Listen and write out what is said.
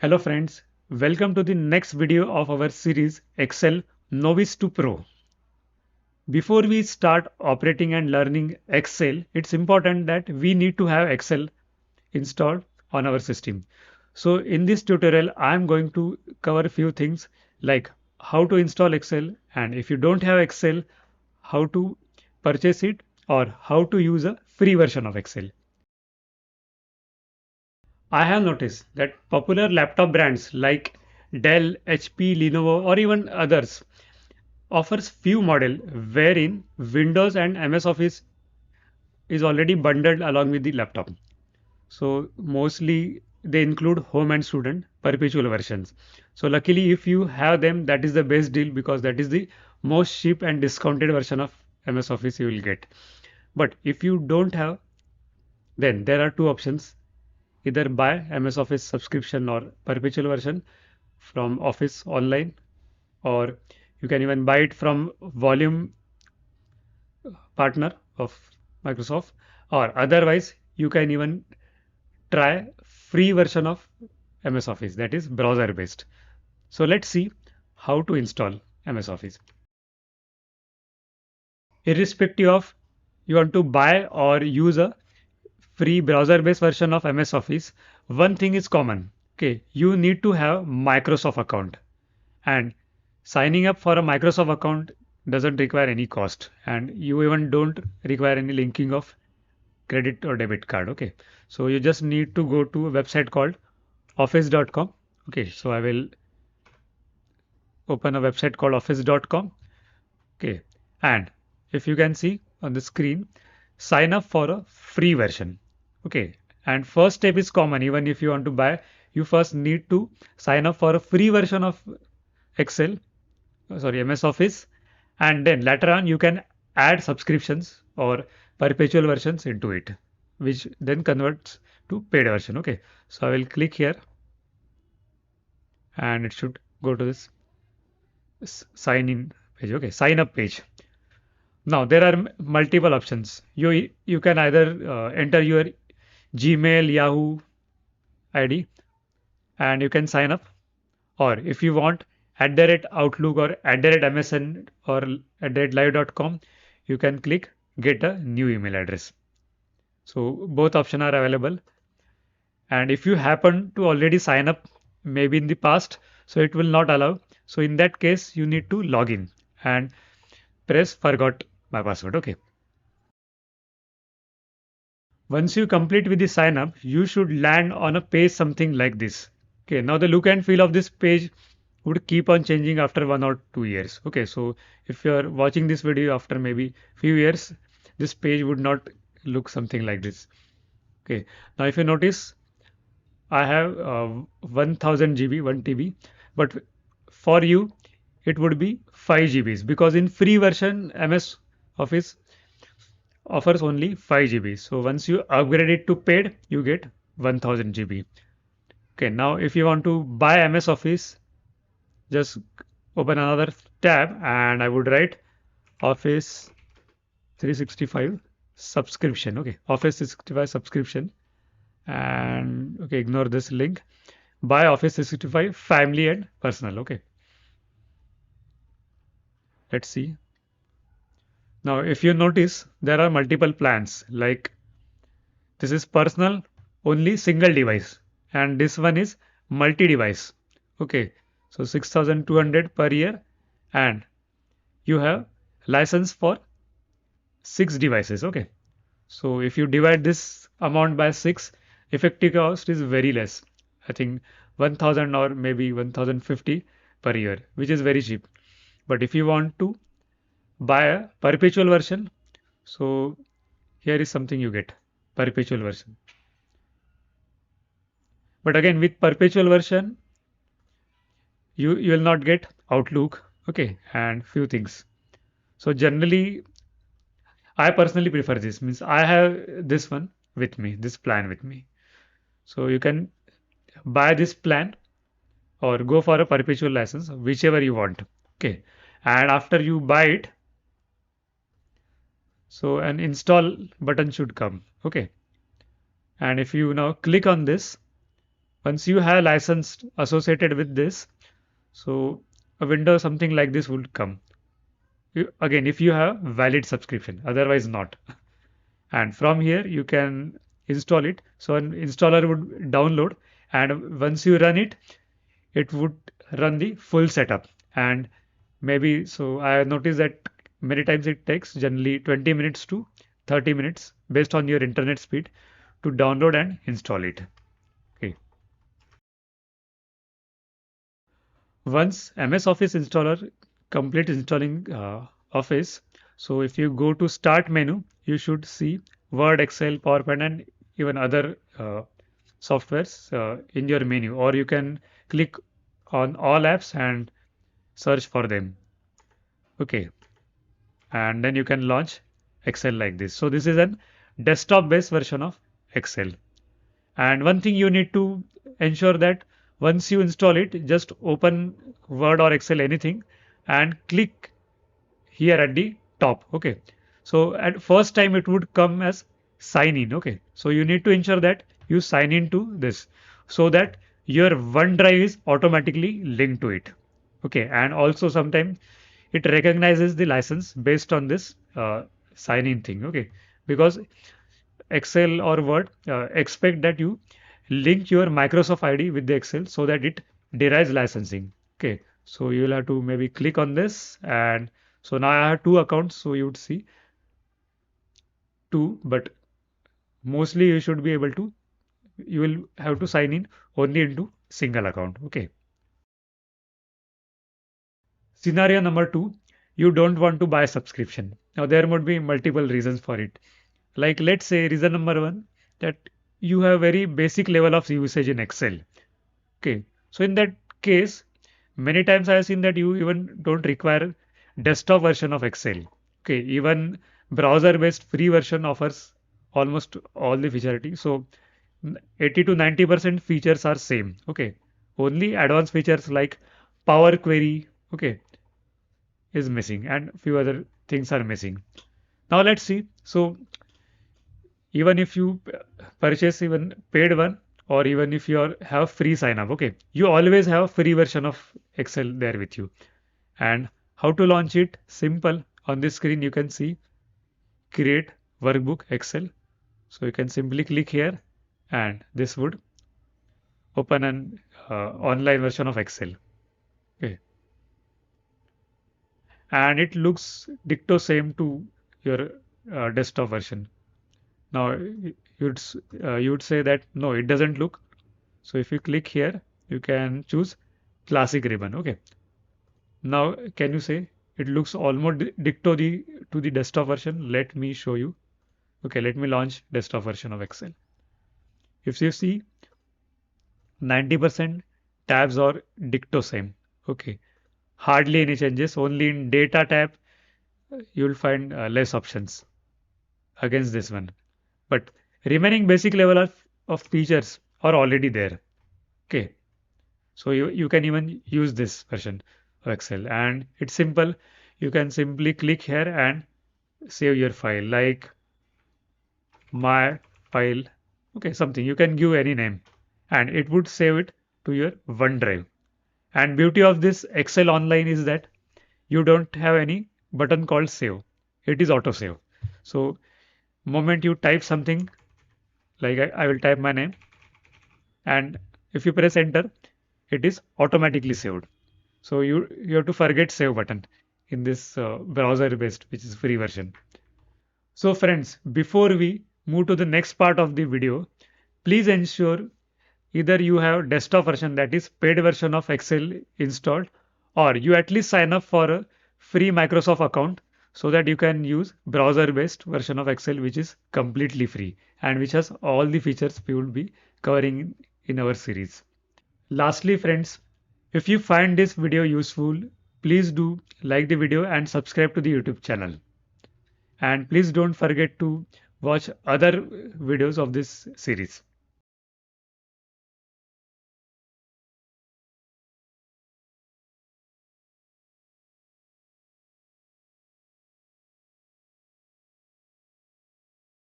Hello friends, welcome to the next video of our series Excel Novice to Pro. Before we start operating and learning Excel, it's important that we need to have Excel installed on our system. So in this tutorial, I'm going to cover a few things like how to install Excel, and if you don't have Excel, how to purchase it or how to use a free version of Excel. I have noticed that popular laptop brands like Dell, HP, Lenovo, or even others offers few model wherein Windows and MS Office is already bundled along with the laptop. So mostly they include home and student perpetual versions. So luckily if you have them, that is the best deal because that is the most cheap and discounted version of MS Office you will get. But if you don't have, then there are two options: either buy MS Office subscription or perpetual version from Office Online, or you can even buy it from Volume partner of Microsoft, or otherwise you can even try free version of MS Office, that is browser based. So let's see how to install MS Office. Irrespective of you want to buy or use a free browser based version of MS Office, one thing is common. Okay, you need to have Microsoft account, and signing up for a Microsoft account doesn't require any cost, and you even don't require any linking of credit or debit card. Okay, so you just need to go to a website called office.com. Okay, so I will open a website called office.com. Okay, and if you can see on the screen, sign up for a free version. Okay, and first step is common. Even if you want to buy, you first need to sign up for a free version of Excel, sorry, MS Office, and then later on you can add subscriptions or perpetual versions into it, which then converts to paid version. Okay, so I will click here and it should go to this sign in page. Okay, sign up page. Now there are multiple options. You can either enter your Gmail, Yahoo ID and you can sign up, or if you want @Outlook or @MSN or @live.com, you can click get a new email address. So both options are available. And if you happen to already sign up maybe in the past, so it will not allow. So in that case, you need to log in and press forgot my password. Okay. Once you complete with the sign up, you should land on a page something like this. Okay, now the look and feel of this page would keep on changing after 1 or 2 years. Okay, so if you're watching this video after maybe few years, this page would not look something like this. Okay, now if you notice, I have 1000 GB, 1 TB, but for you it would be 5 GBs because in free version MS Office offers only 5 GB. So once you upgrade it to paid, you get 1000 GB. Okay, now if you want to buy MS Office, just open another tab and I would write Office 365 subscription. Okay, Office 365 subscription, and okay, ignore this link. Buy Office 365 family and personal. Okay, let's see. Now, if you notice, there are multiple plans like this is personal, only single device, and this one is multi-device. Okay, so 6,200 per year, and you have license for 6 devices. Okay, so if you divide this amount by 6, effective cost is very less. I think 1,000 or maybe 1,050 per year, which is very cheap. But if you want to buy a perpetual version, so here is something you get, perpetual version. But again, with perpetual version, you will not get Outlook, okay, and few things. So generally, I personally prefer this. Means I have this one with me, this plan with me. So you can buy this plan or go for a perpetual license, whichever you want. Okay, and after you buy it, so an install button should come. Okay, and if you now click on this, Once you have license associated with this, so a window something like this would come. Again, if you have valid subscription, otherwise not. And from here you can install it. So an installer would download, and once you run it, it would run the full setup. And maybe so I have noticed that many times it takes generally 20 minutes to 30 minutes based on your internet speed to download and install it. Okay. Once MS Office installer complete installing Office, so if you go to Start menu, you should see Word, Excel, PowerPoint, and even other softwares in your menu, or you can click on all apps and search for them. Okay, and then you can launch Excel like this. So this is an desktop based version of Excel. And one thing you need to ensure that once you install it, just open Word or Excel anything and click here at the top. Okay. So at first time it would come as sign in. Okay. So you need to ensure that you sign into this so that your OneDrive is automatically linked to it. Okay. And also sometimes it recognizes the license based on this sign in thing. Okay. Because Excel or Word expect that you link your Microsoft ID with the Excel so that it derives licensing. Okay, so you'll have to maybe click on this, and so now I have two accounts. So you would see two, but mostly you should be able to. You will have to sign in only into single account. Okay. Scenario number two, you don't want to buy subscription. Now there would be multiple reasons for it. Like let's say reason number one, that you have very basic level of usage in Excel. Okay. So in that case, many times I have seen that you even don't require desktop version of Excel. Okay. Even browser based free version offers almost all the functionality. So 80 to 90% features are same. Okay. Only advanced features like Power Query, okay, is missing, and few other things are missing. Now let's see. So even if you purchase even paid one, or even if you have free sign up, okay, you always have free version of Excel there with you. And how to launch it? Simple. On this screen you can see create workbook Excel. So you can simply click here, and this would open an online version of Excel. Okay, and it looks dicto same to your desktop version. Now you would say that no, it doesn't look. So if you click here, you can choose classic ribbon. Okay. Now can you say it looks almost dicto to the desktop version? Let me show you. Okay, let me launch desktop version of Excel. If you see 90% tabs are dicto same. Okay. Hardly any changes. Only in data tab you will find less options against this one. But remaining basic level of features are already there. Okay. So you can even use this version of Excel, and it's simple. You can simply click here and save your file like my file. Okay, something. You can give any name, and it would save it to your OneDrive. And beauty of this Excel Online is that you don't have any button called save. It is auto save. So moment you type something, like I will type my name, and if you press enter, it is automatically saved. So you have to forget save button in this browser based, which is free version. So friends, before we move to the next part of the video, please ensure either you have desktop version, that is paid version of Excel installed, or you at least sign up for a free Microsoft account so that you can use browser based version of Excel, which is completely free and which has all the features we will be covering in our series. Lastly, friends, if you find this video useful, please do like the video and subscribe to the YouTube channel. And please don't forget to watch other videos of this series.